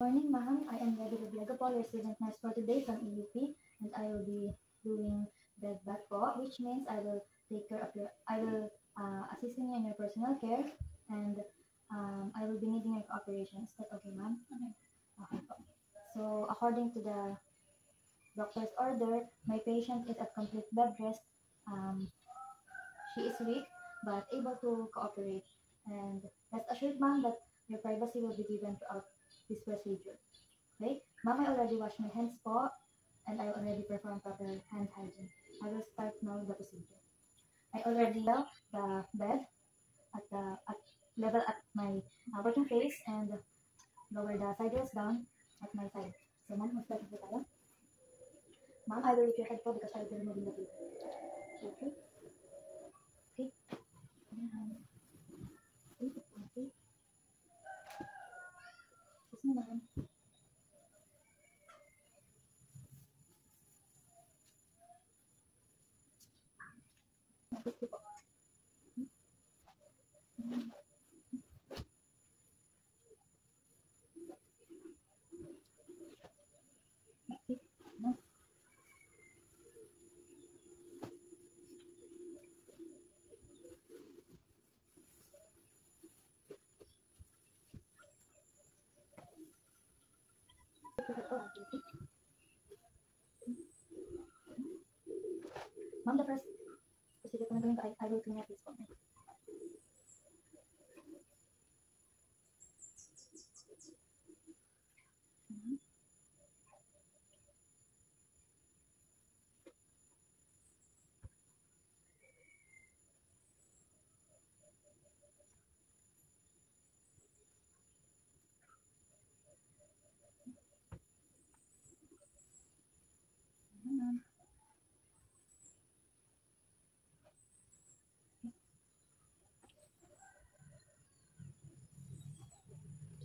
Morning, ma'am. I am Debbie Rodrigo, resident nurse for today from EUP, and I will be doing bed bath po, which means I will take care of I will assist you in your personal care, and I will be needing your cooperation. Is that okay, ma'am? Okay po. So, according to the doctor's order, my patient is at complete bed rest. Um, she is weak, but able to cooperate. And rest assured, ma'am, that your privacy will be given throughout this procedure. Okay? Ma'am, I already washed my hands po, and I already performed proper hand hygiene. I will start now the procedure. I already level the bed at level at my working face and lower the side rails down at my side. So, ma'am, mag-start po tayo. Ma'am, I will lift your head po because I will be removing the paper. Okay? Okay. Ayan. Okay. Okay. Yes, ma'am. Okay po. Okay. No. Ma'am, the first procedure po na gawin ko ay I will clean your face po.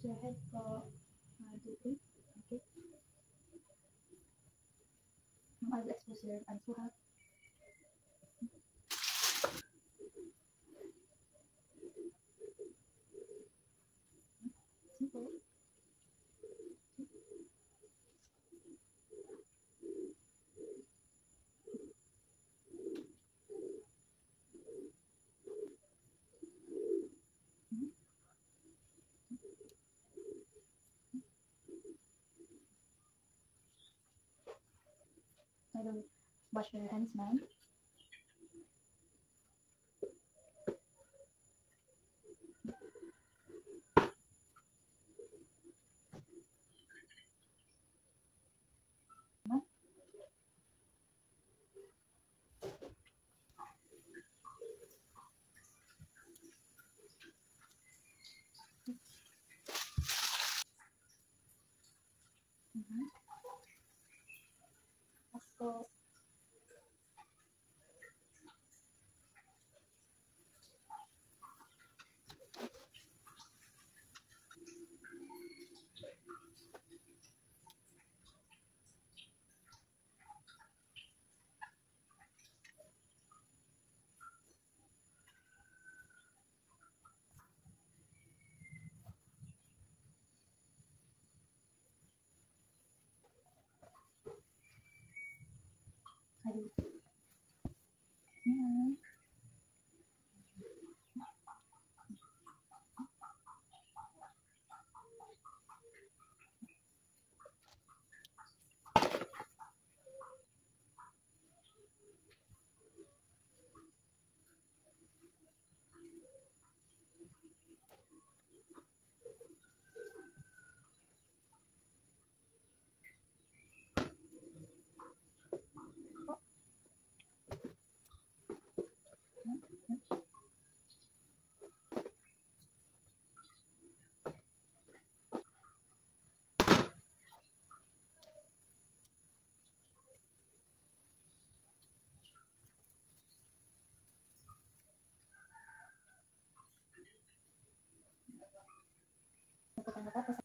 Your head po. 1, 2, 3. Okay. Ma'am, I will expose your hands po ha. Simple. I will wash your hands, ma'am. So, I will. Mm. Tapos,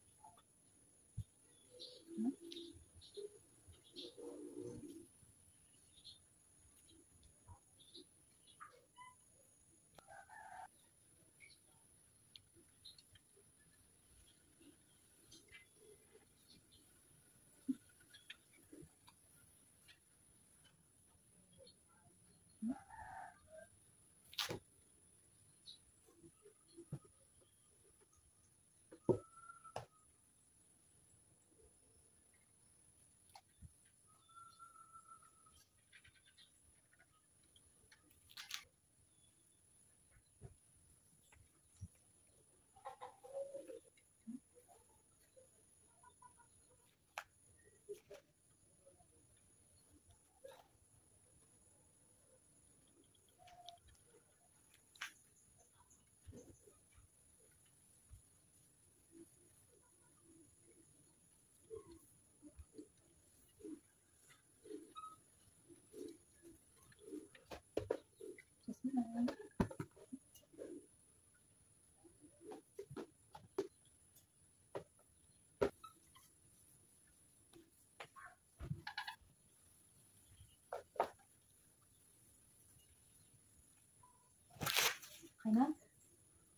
Okay, ma'am.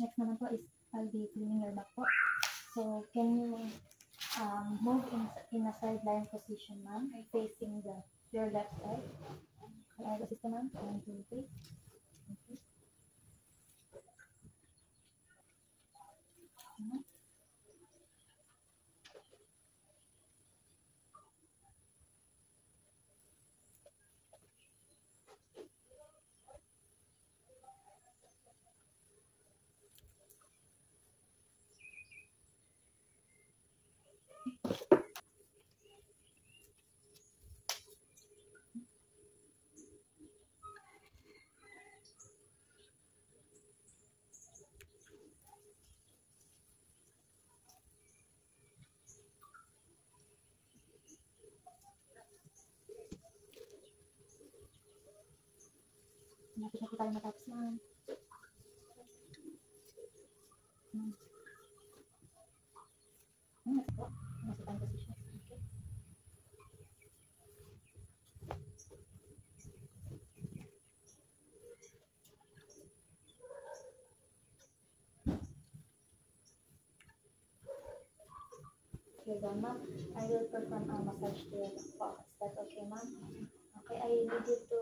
Next naman po is I'll be cleaning your back po. So, can you move in a sideline position, ma'am, facing your left side? Okay, I'll assist you, ma'am. 1, 2, 3. Okay. Malapit na po tayo matapos, ma'am. Next po. Nasa time position. Okay. Okay, then, ma'am. I will perform a massage to your back. Is that okay, ma'am? Okay, I need you to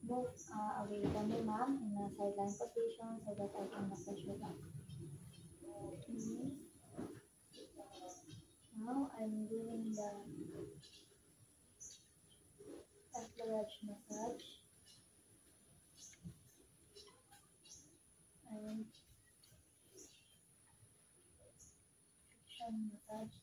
move away from me, ma'am, in a sideline position so that I can massage your back. Now I'm doing the effleurage massage. And friction massage.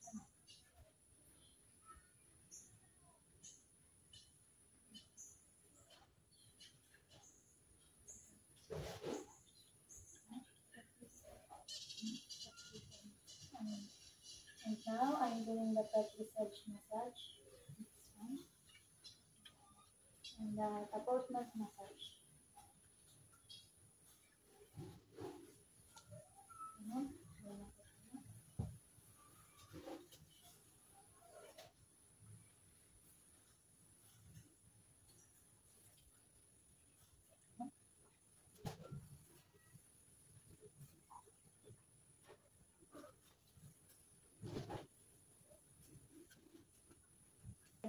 And now I'm doing the touch massage. This one. And the apportment massage.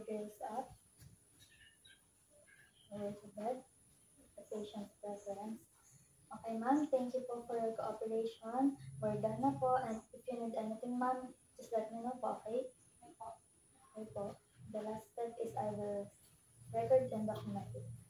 Gaze up. Lower to bed. The patient's preference. Okay, ma'am. Thank you po for your cooperation. We're done na po. And if you need anything, ma'am, just let me know po, okay? Okay po. The last step is I will record and document it.